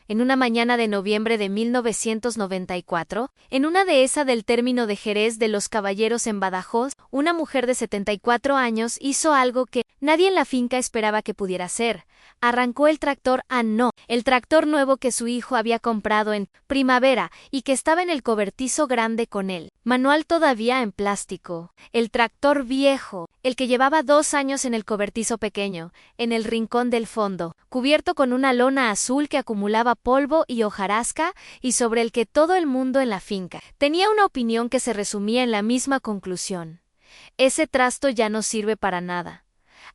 En una mañana de noviembre de 1994, en una dehesa del término de Jerez de los Caballeros en Badajoz, una mujer de 74 años hizo algo que nadie en la finca esperaba que pudiera hacer. Arrancó el tractor el tractor nuevo que su hijo había comprado en primavera y que estaba en el cobertizo grande con él. Manual todavía en plástico. El tractor viejo, el que llevaba 2 años en el cobertizo pequeño, en el rincón del fondo, cubierto con una lona azul que acumulaba polvo y hojarasca y sobre el que todo el mundo en la finca tenía una opinión que se resumía en la misma conclusión. Ese trasto ya no sirve para nada.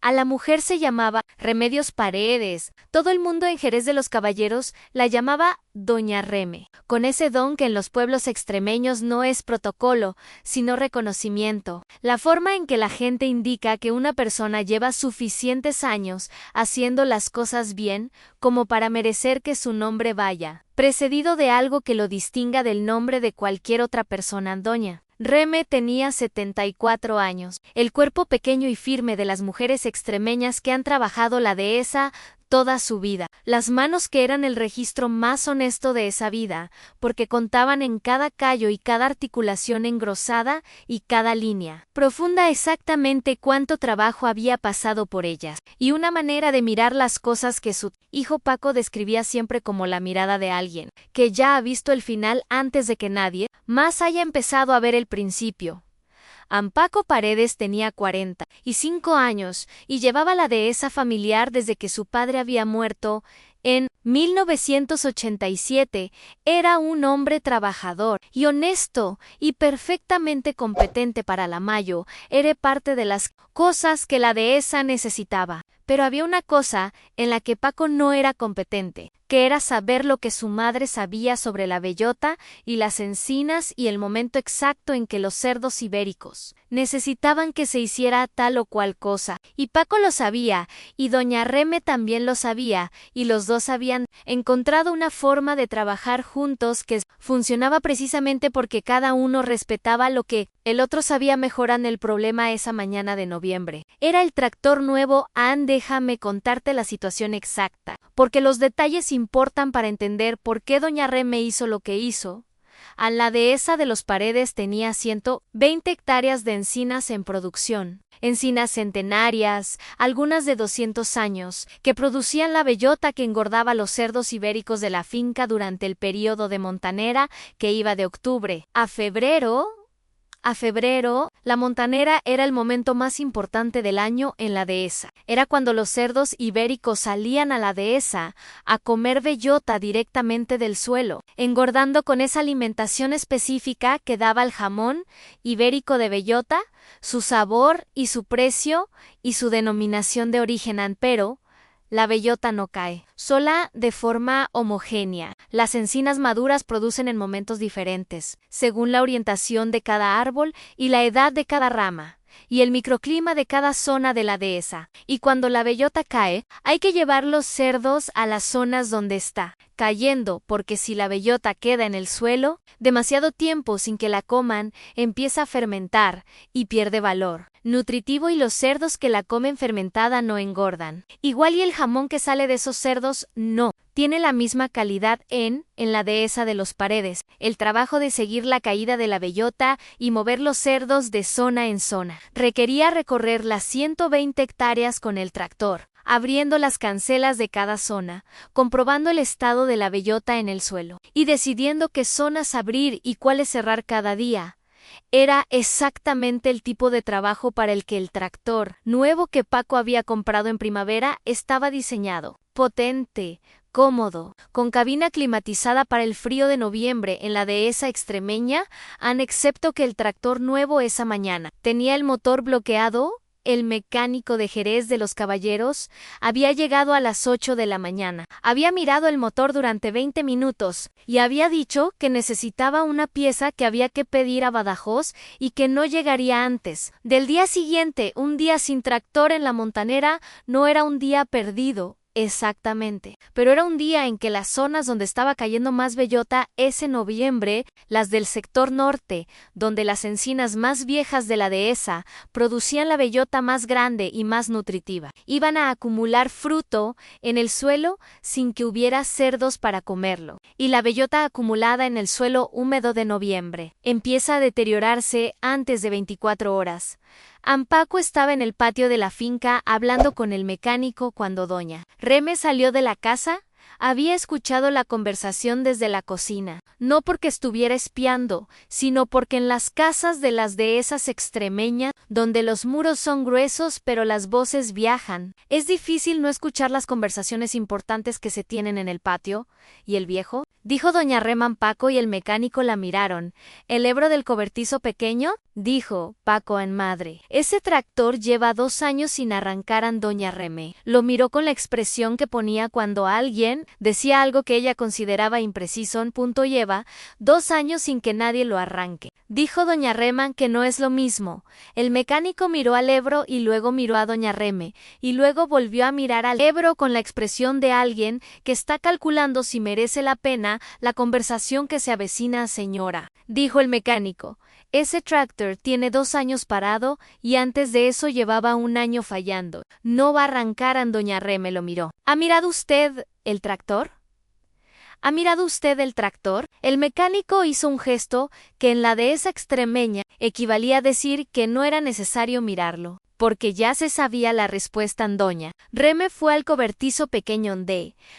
A la mujer se llamaba Remedios Paredes. Todo el mundo en Jerez de los Caballeros la llamaba Doña Reme, con ese don que en los pueblos extremeños no es protocolo, sino reconocimiento. La forma en que la gente indica que una persona lleva suficientes años haciendo las cosas bien como para merecer que su nombre vaya precedido de algo que lo distinga del nombre de cualquier otra persona. Doña Reme tenía 74 años, el cuerpo pequeño y firme de las mujeres extremeñas que han trabajado la dehesa toda su vida, las manos que eran el registro más honesto de esa vida, porque contaban en cada callo y cada articulación engrosada y cada línea profunda exactamente cuánto trabajo había pasado por ellas, y una manera de mirar las cosas que su hijo Paco describía siempre como la mirada de alguien que ya ha visto el final antes de que nadie más haya empezado a ver el principio. Paco Paredes tenía 45 años y llevaba la dehesa familiar desde que su padre había muerto en 1987. Era un hombre trabajador y honesto y perfectamente competente para la Mayo. Era parte de las cosas que la dehesa necesitaba. Pero había una cosa en la que Paco no era competente, que era saber lo que su madre sabía sobre la bellota y las encinas y el momento exacto en que los cerdos ibéricos necesitaban que se hiciera tal o cual cosa. Y Paco lo sabía, y doña Reme también lo sabía, y los dos habían encontrado una forma de trabajar juntos que funcionaba precisamente porque cada uno respetaba lo que el otro sabía. Mejoran el problema esa mañana de noviembre. Era el tractor nuevo. Déjame contarte la situación exacta, porque los detalles importan para entender por qué doña Reme hizo lo que hizo. A la dehesa de los Paredes tenía 120 hectáreas de encinas en producción. Encinas centenarias, algunas de 200 años, que producían la bellota que engordaba los cerdos ibéricos de la finca durante el período de montanera que iba de octubre a febrero. La montanera era el momento más importante del año en la dehesa. Era cuando los cerdos ibéricos salían a la dehesa a comer bellota directamente del suelo, engordando con esa alimentación específica que daba el jamón ibérico de bellota, su sabor y su precio y su denominación de origen. Pero la bellota no cae sola de forma homogénea. Las encinas maduras producen en momentos diferentes, según la orientación de cada árbol y la edad de cada rama, y el microclima de cada zona de la dehesa. Y cuando la bellota cae, hay que llevar los cerdos a las zonas donde está cayendo, porque si la bellota queda en el suelo demasiado tiempo sin que la coman, empieza a fermentar y pierde valor nutritivo, y los cerdos que la comen fermentada no engordan. Igual, y el jamón que sale de esos cerdos no tiene la misma calidad. En la dehesa de los Paredes, el trabajo de seguir la caída de la bellota y mover los cerdos de zona en zona requería recorrer las 120 hectáreas con el tractor, abriendo las cancelas de cada zona, comprobando el estado de la bellota en el suelo y decidiendo qué zonas abrir y cuáles cerrar cada día. Era exactamente el tipo de trabajo para el que el tractor nuevo que Paco había comprado en primavera estaba diseñado. Potente, cómodo, con cabina climatizada para el frío de noviembre en la dehesa extremeña, excepto que el tractor nuevo esa mañana tenía el motor bloqueado. El mecánico de Jerez de los Caballeros había llegado a las 8 de la mañana. Había mirado el motor durante 20 minutos y había dicho que necesitaba una pieza que había que pedir a Badajoz y que no llegaría antes del día siguiente. Un día sin tractor en la montanera no era un día perdido, Exactamente. Pero era un día en que las zonas donde estaba cayendo más bellota ese noviembre, las del sector norte, donde las encinas más viejas de la dehesa producían la bellota más grande y más nutritiva, iban a acumular fruto en el suelo sin que hubiera cerdos para comerlo. Y la bellota acumulada en el suelo húmedo de noviembre empieza a deteriorarse antes de 24 horas. Ampaco estaba en el patio de la finca hablando con el mecánico cuando doña Reme salió de la casa. Había escuchado la conversación desde la cocina, no porque estuviera espiando, sino porque en las casas de las dehesas extremeñas, donde los muros son gruesos pero las voces viajan, es difícil no escuchar las conversaciones importantes que se tienen en el patio. ¿Y el viejo? Dijo doña Rema a Paco y el mecánico la miraron. ¿El hebro del cobertizo pequeño? Dijo Paco en madre. Ese tractor lleva 2 años sin arrancar a doña Reme. Lo miró con la expresión que ponía cuando alguien decía algo que ella consideraba impreciso. Lleva 2 años sin que nadie lo arranque. Dijo doña Rema que no es lo mismo. El mecánico miró al hebro y luego miró a doña Reme, y luego volvió a mirar al hebro con la expresión de alguien que está calculando si merece la pena la conversación que se avecina. Señora, dijo el mecánico, ese tractor tiene 2 años parado y antes de eso llevaba 1 año fallando. No va a arrancar. Doña Reme lo miró. ¿Ha mirado usted el tractor? ¿Ha mirado usted el tractor? El mecánico hizo un gesto que en la dehesa extremeña equivalía a decir que no era necesario mirarlo, porque ya se sabía la respuesta. Doña Reme fue al cobertizo pequeño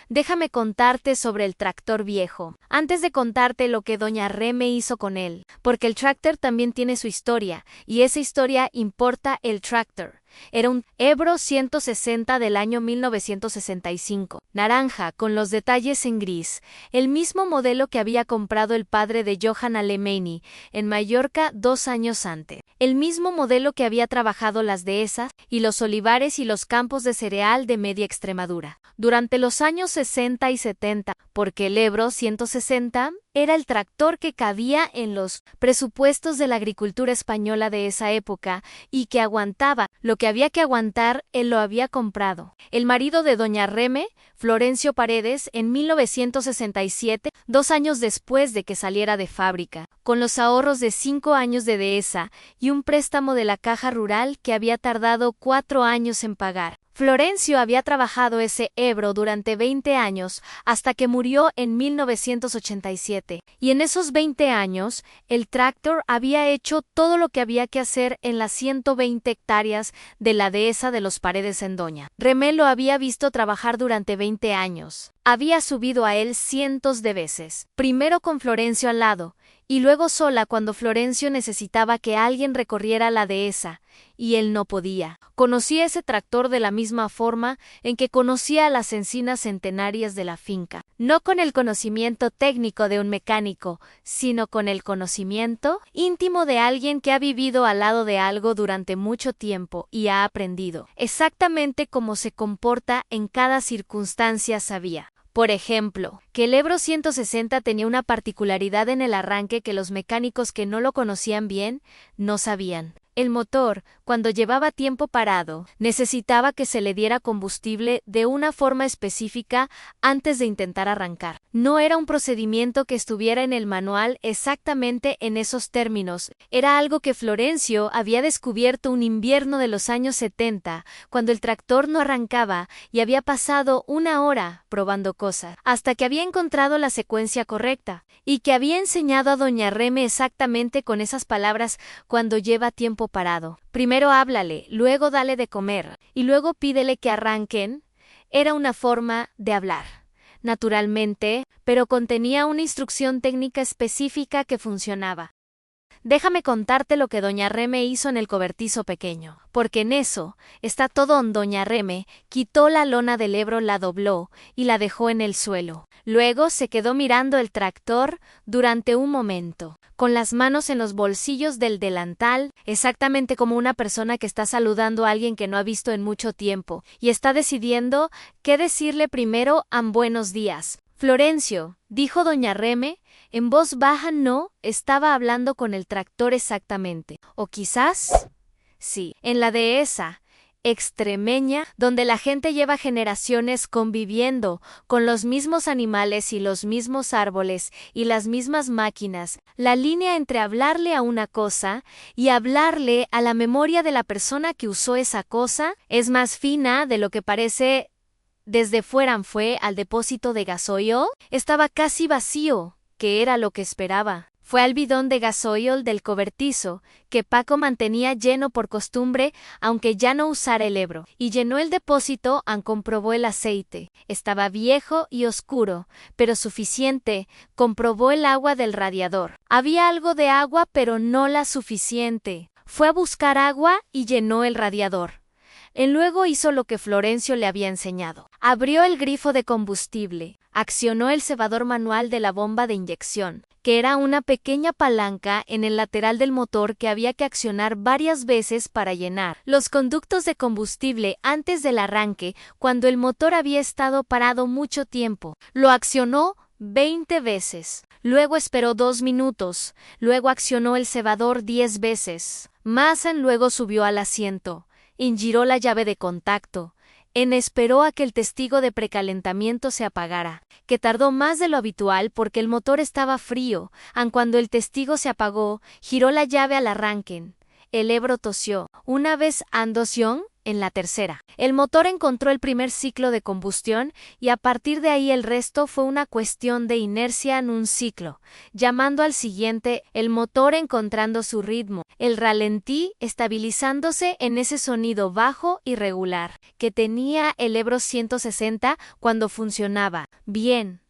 déjame contarte sobre el tractor viejo, antes de contarte lo que doña Reme hizo con él, porque el tractor también tiene su historia, y esa historia importa. El tractor era un Ebro 160 del año 1965, naranja con los detalles en gris, el mismo modelo que había comprado el padre de Johan Alemany en Mallorca 2 años antes, el mismo modelo que había trabajado las dehesas y los olivares y los campos de cereal de media Extremadura durante los años 60 y 70, porque el Ebro 160 era el tractor que cabía en los presupuestos de la agricultura española de esa época y que aguantaba lo que había que aguantar. Él lo había comprado el marido de doña Reme, Florencio Paredes, en 1967, 2 años después de que saliera de fábrica, con los ahorros de 5 años de dehesa y un préstamo de la Caja Rural que había tardado 4 años en pagar. Florencio había trabajado ese Ebro durante 20 años hasta que murió en 1987, y en esos 20 años el tractor había hecho todo lo que había que hacer en las 120 hectáreas de la dehesa de los Paredes en Doña Reme lo había visto trabajar durante 20 años. Había subido a él cientos de veces, primero con Florencio al lado, y luego sola cuando Florencio necesitaba que alguien recorriera la dehesa, y él no podía. Conocía ese tractor de la misma forma en que conocía las encinas centenarias de la finca, no con el conocimiento técnico de un mecánico, sino con el conocimiento íntimo de alguien que ha vivido al lado de algo durante mucho tiempo y ha aprendido exactamente cómo se comporta en cada circunstancia. Sabía, por ejemplo, que el Ebro 160 tenía una particularidad en el arranque que los mecánicos que no lo conocían bien no sabían. El motor, cuando llevaba tiempo parado, necesitaba que se le diera combustible de una forma específica antes de intentar arrancar. No era un procedimiento que estuviera en el manual exactamente en esos términos. Era algo que Florencio había descubierto un invierno de los años 70, cuando el tractor no arrancaba y había pasado 1 hora probando cosas, hasta que había encontrado la secuencia correcta, y que había enseñado a doña Reme exactamente con esas palabras: cuando lleva tiempo parado, primero háblale, luego dale de comer, y luego pídele que arranquen. Era una forma de hablar, naturalmente, pero contenía una instrucción técnica específica que funcionaba. Déjame contarte lo que doña Reme hizo en el cobertizo pequeño, porque en eso está todo. Doña Reme quitó la lona del Ebro, la dobló y la dejó en el suelo. Luego se quedó mirando el tractor durante un momento, con las manos en los bolsillos del delantal, exactamente como una persona que está saludando a alguien que no ha visto en mucho tiempo, y está decidiendo qué decirle primero. Buenos días, Florencio, dijo doña Reme, en voz baja. No estaba hablando con el tractor exactamente. O quizás, sí, en la dehesa. extremeña, donde la gente lleva generaciones conviviendo con los mismos animales y los mismos árboles y las mismas máquinas, la línea entre hablarle a una cosa y hablarle a la memoria de la persona que usó esa cosa es más fina de lo que parece. Desde fuera fue al depósito de gasoil, estaba casi vacío, que era lo que esperaba. Fue al bidón de gasoil del cobertizo, que Paco mantenía lleno por costumbre, aunque ya no usara el Ebro, y llenó el depósito, comprobó el aceite. Estaba viejo y oscuro, pero suficiente. Comprobó el agua del radiador. Había algo de agua, pero no la suficiente. Fue a buscar agua y llenó el radiador. Luego hizo lo que Florencio le había enseñado. Abrió el grifo de combustible, accionó el cebador manual de la bomba de inyección, que era una pequeña palanca en el lateral del motor que había que accionar varias veces para llenar los conductos de combustible antes del arranque, cuando el motor había estado parado mucho tiempo. Lo accionó 20 veces. Luego esperó 2 minutos. Luego accionó el cebador 10 veces. Luego subió al asiento. Giró la llave de contacto. Esperó a que el testigo de precalentamiento se apagara, que tardó más de lo habitual porque el motor estaba frío. Cuando el testigo se apagó, giró la llave al arranque. El Ebro tosió. Una vez andoción, en la tercera. El motor encontró el primer ciclo de combustión y a partir de ahí el resto fue una cuestión de inercia en un ciclo, llamando al siguiente, el motor encontrando su ritmo, el ralentí estabilizándose en ese sonido bajo y regular que tenía el Ebro 160 cuando funcionaba bien.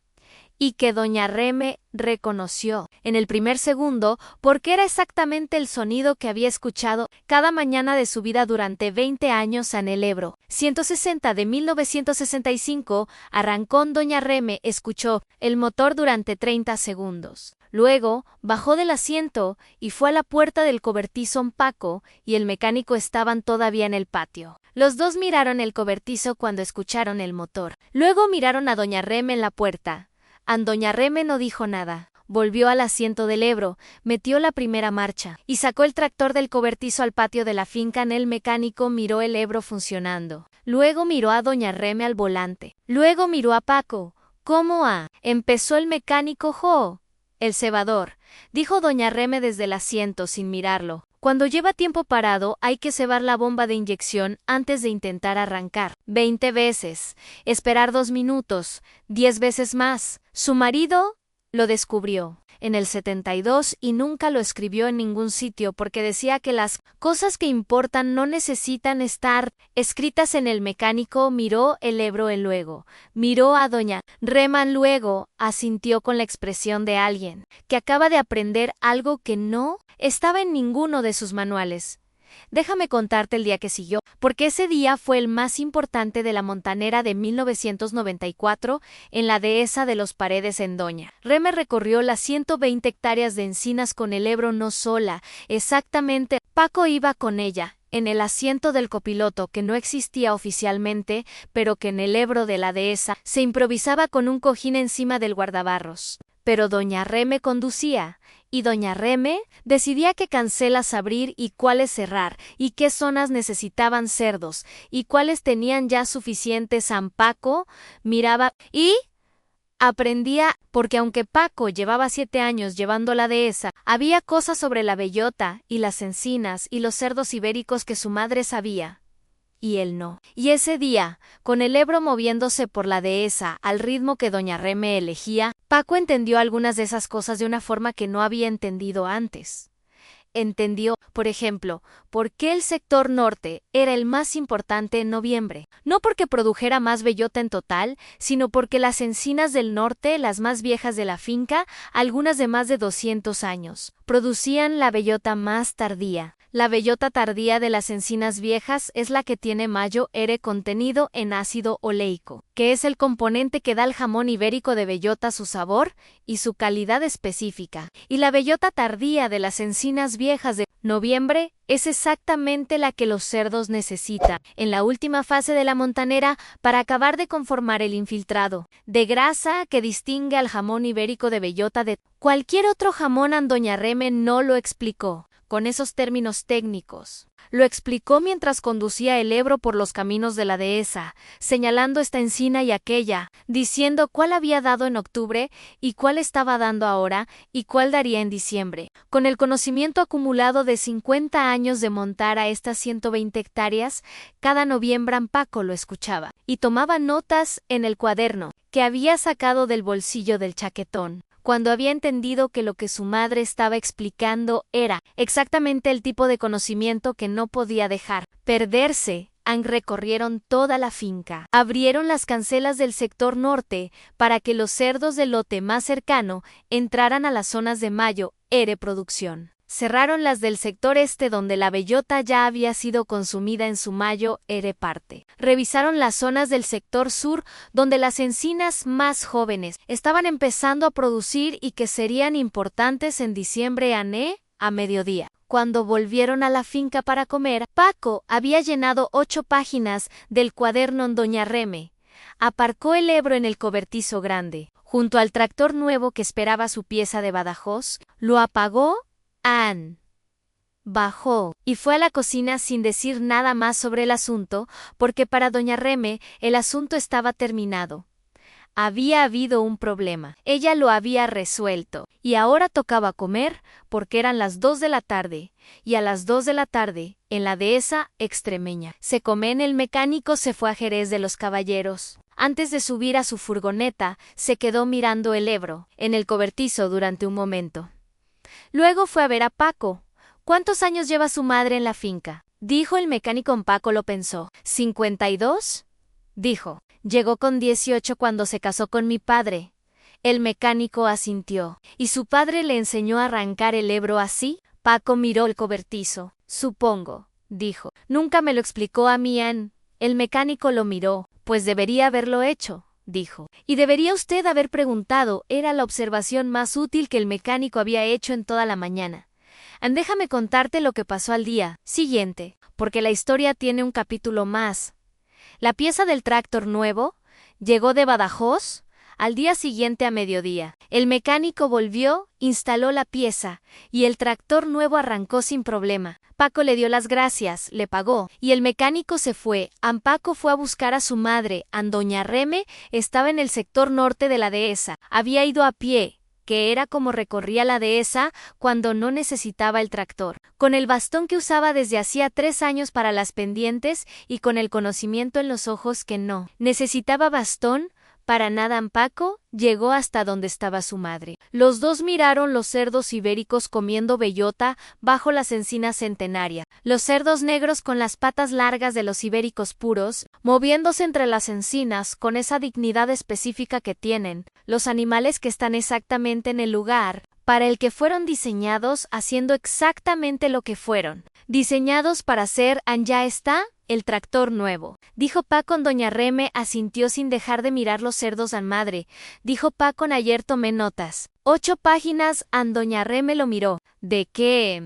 Y que doña Reme reconoció en el primer segundo porque era exactamente el sonido que había escuchado cada mañana de su vida durante 20 años en el Ebro 160 de 1965. Arrancó doña Reme, escuchó el motor durante 30 segundos. Luego bajó del asiento y fue a la puerta del cobertizo. Paco y el mecánico estaban todavía en el patio. Los dos miraron el cobertizo cuando escucharon el motor. Luego miraron a doña Reme en la puerta. Doña Reme no dijo nada. Volvió al asiento del Ebro, metió la primera marcha y sacó el tractor del cobertizo al patio de la finca. El mecánico miró el Ebro funcionando. Luego miró a doña Reme al volante. Luego miró a Paco. ¿Cómo ha? Empezó el mecánico. ¡Jo! El cebador, dijo doña Reme desde el asiento sin mirarlo. Cuando lleva tiempo parado hay que cebar la bomba de inyección antes de intentar arrancar. 20 veces. Esperar 2 minutos. 10 veces más. Su marido lo descubrió en el 72 y nunca lo escribió en ningún sitio porque decía que las cosas que importan no necesitan estar escritas en el mecánico. Miró el Ebro luego. Miró a doña Reme luego. Asintió con la expresión de alguien que acaba de aprender algo que no estaba en ninguno de sus manuales. Déjame contarte el día que siguió, porque ese día fue el más importante de la montanera de 1994 en la dehesa de los Paredes en Doña Reme. Recorrió las 120 hectáreas de encinas con el Ebro, no sola, exactamente. Paco iba con ella, en el asiento del copiloto que no existía oficialmente, pero que en el Ebro de la dehesa se improvisaba con un cojín encima del guardabarros. Pero doña Reme conducía, y doña Reme decidía qué cancelas abrir y cuáles cerrar, y qué zonas necesitaban cerdos, y cuáles tenían ya suficientes. Paco miraba y aprendía, porque aunque Paco llevaba 7 años llevando la dehesa, había cosas sobre la bellota, y las encinas, y los cerdos ibéricos que su madre sabía. Y él no. Y ese día, con el Ebro moviéndose por la dehesa al ritmo que doña Reme elegía, Paco entendió algunas de esas cosas de una forma que no había entendido antes. Entendió, por ejemplo, por qué el sector norte era el más importante en noviembre. No porque produjera más bellota en total, sino porque las encinas del norte, las más viejas de la finca, algunas de más de 200 años, producían la bellota más tardía. La bellota tardía de las encinas viejas es la que tiene mayor contenido en ácido oleico, que es el componente que da al jamón ibérico de bellota su sabor y su calidad específica. Y la bellota tardía de las encinas viejas de noviembre es exactamente la que los cerdos necesitan en la última fase de la montanera para acabar de conformar el infiltrado de grasa que distingue al jamón ibérico de bellota de cualquier otro jamón. Doña Reme no lo explicó con esos términos técnicos. Lo explicó mientras conducía el Ebro por los caminos de la dehesa, señalando esta encina y aquella, diciendo cuál había dado en octubre y cuál estaba dando ahora y cuál daría en diciembre. Con el conocimiento acumulado de 50 años de montar a estas 120 hectáreas, cada noviembre Paco lo escuchaba y tomaba notas en el cuaderno que había sacado del bolsillo del chaquetón. Cuando había entendido que lo que su madre estaba explicando era exactamente el tipo de conocimiento que no podía dejar perderse, recorrieron toda la finca. Abrieron las cancelas del sector norte para que los cerdos del lote más cercano entraran a las zonas de Mayo, producción. Cerraron las del sector este donde la bellota ya había sido consumida en su Mayo, parte. Revisaron las zonas del sector sur donde las encinas más jóvenes estaban empezando a producir y que serían importantes en diciembre a mediodía. Cuando volvieron a la finca para comer, Paco había llenado 8 páginas del cuaderno en Doña Reme. Aparcó el Ebro en el cobertizo grande, junto al tractor nuevo que esperaba su pieza de Badajoz, lo apagó. Bajó y fue a la cocina sin decir nada más sobre el asunto, porque para Doña Reme el asunto estaba terminado. Había habido un problema, ella lo había resuelto, y ahora tocaba comer, porque eran las 2 de la tarde, y a las 2 de la tarde, en la dehesa extremeña, se come en el mecánico se fue a Jerez de los Caballeros. Antes de subir a su furgoneta, se quedó mirando el Ebro, en el cobertizo durante un momento. Luego fue a ver a Paco. ¿Cuántos años lleva su madre en la finca? Dijo el mecánico. Paco lo pensó. ¿52? Dijo. Llegó con 18 cuando se casó con mi padre. El mecánico asintió. ¿Y su padre le enseñó a arrancar el Ebro así? Paco miró el cobertizo. Supongo, dijo. Nunca me lo explicó a mí. El mecánico lo miró. Pues debería haberlo hecho, dijo. Y debería usted haber preguntado, era la observación más útil que el mecánico había hecho en toda la mañana. Déjame contarte lo que pasó al día siguiente, porque la historia tiene un capítulo más. La pieza del tractor nuevo llegó de Badajoz al día siguiente a mediodía. El mecánico volvió, instaló la pieza, y el tractor nuevo arrancó sin problema. Paco le dio las gracias, le pagó, y el mecánico se fue. Paco fue a buscar a su madre. Doña Reme estaba en el sector norte de la dehesa. Había ido a pie, que era como recorría la dehesa cuando no necesitaba el tractor, con el bastón que usaba desde hacía 3 años para las pendientes y con el conocimiento en los ojos que no necesitaba bastón para nada. Paco llegó hasta donde estaba su madre. Los dos miraron los cerdos ibéricos comiendo bellota bajo las encinas centenarias. Los cerdos negros con las patas largas de los ibéricos puros, moviéndose entre las encinas con esa dignidad específica que tienen los animales que están exactamente en el lugar para el que fueron diseñados, haciendo exactamente lo que fueron diseñados para hacer. Ya está el tractor nuevo, dijo Paco. Doña Reme asintió sin dejar de mirar los cerdos. Madre, dijo Paco. Ayer tomé notas. 8 páginas. Doña Reme lo miró. ¿De qué?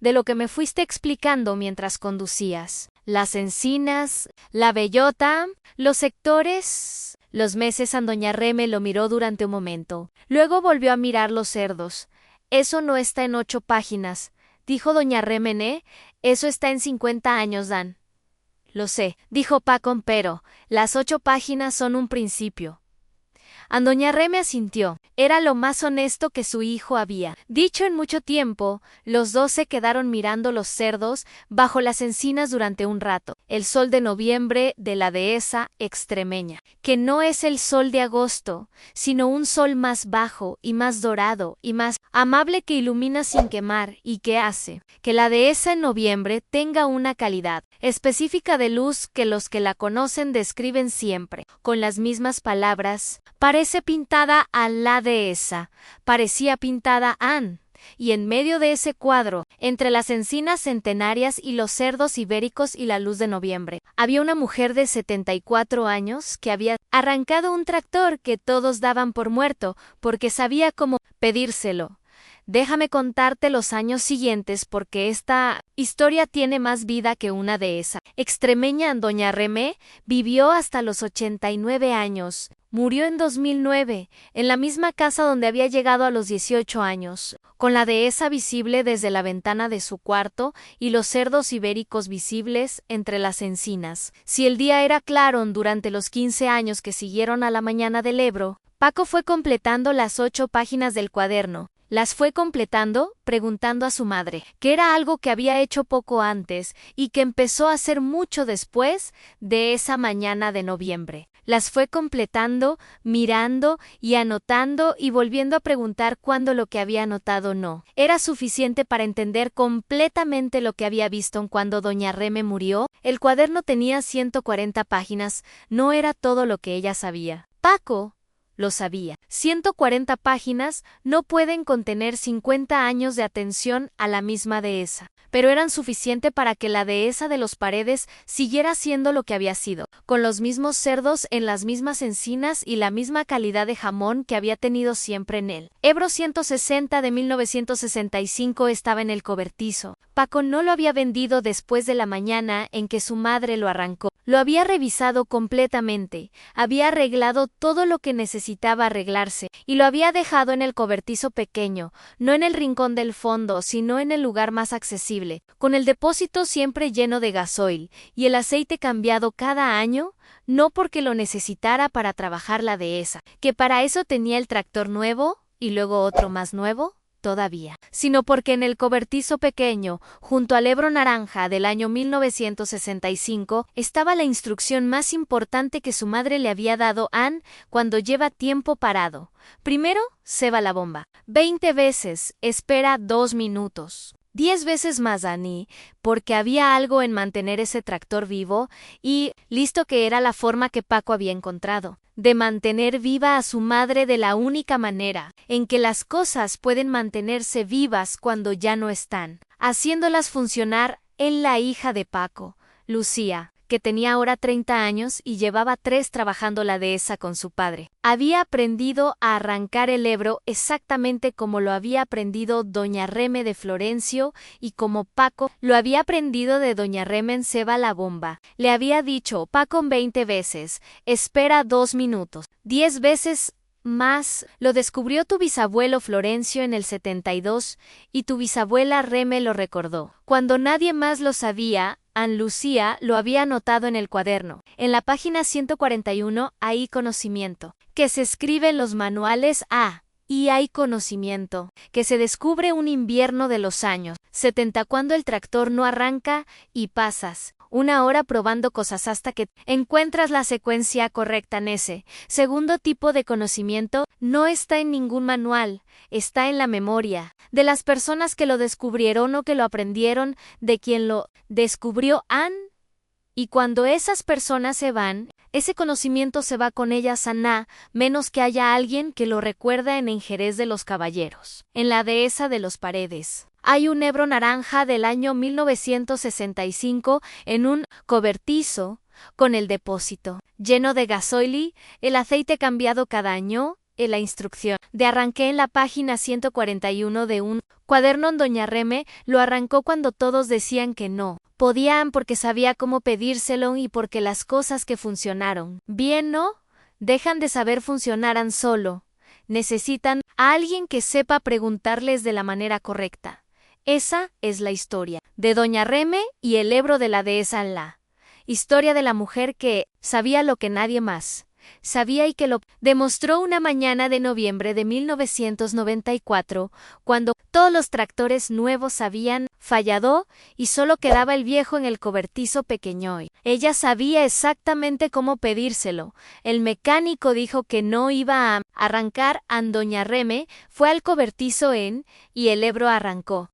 De lo que me fuiste explicando mientras conducías. Las encinas, la bellota, los sectores, los meses. Doña Reme lo miró durante un momento. Luego volvió a mirar los cerdos. Eso no está en 8 páginas. Dijo Doña Reme, eso está en 50 años, Dan. Lo sé, dijo Paco, pero las 8 páginas son un principio. Doña Reme asintió. Era lo más honesto que su hijo había dicho en mucho tiempo. Los dos se quedaron mirando los cerdos bajo las encinas durante un rato. El sol de noviembre de la dehesa extremeña, que no es el sol de agosto, sino un sol más bajo y más dorado y más amable que ilumina sin quemar y que hace que la dehesa en noviembre tenga una calidad específica de luz que los que la conocen describen siempre, con las mismas palabras. Parece pintada a la dehesa, parecía pintada y en medio de ese cuadro, entre las encinas centenarias y los cerdos ibéricos y la luz de noviembre, había una mujer de 74 años que había arrancado un tractor que todos daban por muerto porque sabía cómo pedírselo. Déjame contarte los años siguientes porque esta historia tiene más vida que una dehesa. Extremeña doña Remé vivió hasta los 89 años. Murió en 2009, en la misma casa donde había llegado a los 18 años, con la dehesa visible desde la ventana de su cuarto y los cerdos ibéricos visibles entre las encinas. Si el día era claro durante los 15 años que siguieron a la mañana del Ebro, Paco fue completando las 8 páginas del cuaderno. Las fue completando, preguntando a su madre, que era algo que había hecho poco antes y que empezó a hacer mucho después de esa mañana de noviembre. Las fue completando, mirando y anotando y volviendo a preguntar cuándo lo que había anotado no era suficiente para entender completamente lo que había visto cuando doña Reme murió. El cuaderno tenía 140 páginas, no era todo lo que ella sabía. Paco lo sabía. 140 páginas no pueden contener 50 años de atención a la misma dehesa, pero eran suficiente para que la dehesa de los Paredes siguiera siendo lo que había sido, con los mismos cerdos en las mismas encinas y la misma calidad de jamón que había tenido siempre en él. Ebro 160 de 1965 estaba en el cobertizo. Paco no lo había vendido después de la mañana en que su madre lo arrancó. Lo había revisado completamente, había arreglado todo lo que necesitaba arreglarse, y lo había dejado en el cobertizo pequeño, no en el rincón del fondo, sino en el lugar más accesible, con el depósito siempre lleno de gasoil, y el aceite cambiado cada año, no porque lo necesitara para trabajar la dehesa, que para eso tenía el tractor nuevo, y luego otro más nuevo, todavía, sino porque en el cobertizo pequeño, junto al Ebro naranja del año 1965, estaba la instrucción más importante que su madre le había dado a Ann cuando lleva tiempo parado. Primero, ceba la bomba. 20 veces, espera 2 minutos. 10 veces más, Annie, porque había algo en mantener ese tractor vivo y listo que era la forma que Paco había encontrado, de mantener viva a su madre de la única manera en que las cosas pueden mantenerse vivas cuando ya no están, haciéndolas funcionar en la hija de Paco, Lucía, que tenía ahora 30 años y llevaba 3 trabajando la dehesa con su padre. Había aprendido a arrancar el Ebro exactamente como lo había aprendido doña Reme de Florencio y como Paco lo había aprendido de doña Reme en Ceba la bomba. Le había dicho Paco 20 veces, espera 2 minutos, 10 veces más. Lo descubrió tu bisabuelo Florencio en el 72 y tu bisabuela Reme lo recordó. Cuando nadie más lo sabía, Ann Lucía lo había anotado en el cuaderno. En la página 141 hay conocimiento, que se escribe en los manuales y hay conocimiento, que se descubre un invierno de los años 70 cuando el tractor no arranca y pasas 1 hora probando cosas hasta que encuentras la secuencia correcta en ese. Segundo tipo de conocimiento no está en ningún manual, está en la memoria, de las personas que lo descubrieron o que lo aprendieron, de quien lo descubrió Ann. Y cuando esas personas se van, ese conocimiento se va con ellas a nada, menos que haya alguien que lo recuerda en Jerez de los Caballeros, en la dehesa de los Paredes. Hay un Ebro naranja del año 1965 en un cobertizo con el depósito lleno de gasoil, el aceite cambiado cada año, en la instrucción de arranque en la página 141 de un cuaderno. Doña Reme lo arrancó cuando todos decían que no podían porque sabía cómo pedírselo y porque las cosas que funcionaron bien no dejan de saber funcionaran solo. Necesitan a alguien que sepa preguntarles de la manera correcta. Esa es la historia de doña Reme y el Ebro de la dehesa, la historia de la mujer que sabía lo que nadie más sabía y que lo demostró una mañana de noviembre de 1994, cuando todos los tractores nuevos habían fallado y solo quedaba el viejo en el cobertizo pequeño. Ella sabía exactamente cómo pedírselo. El mecánico dijo que no iba a arrancar. Doña Reme fue al cobertizo y el Ebro arrancó.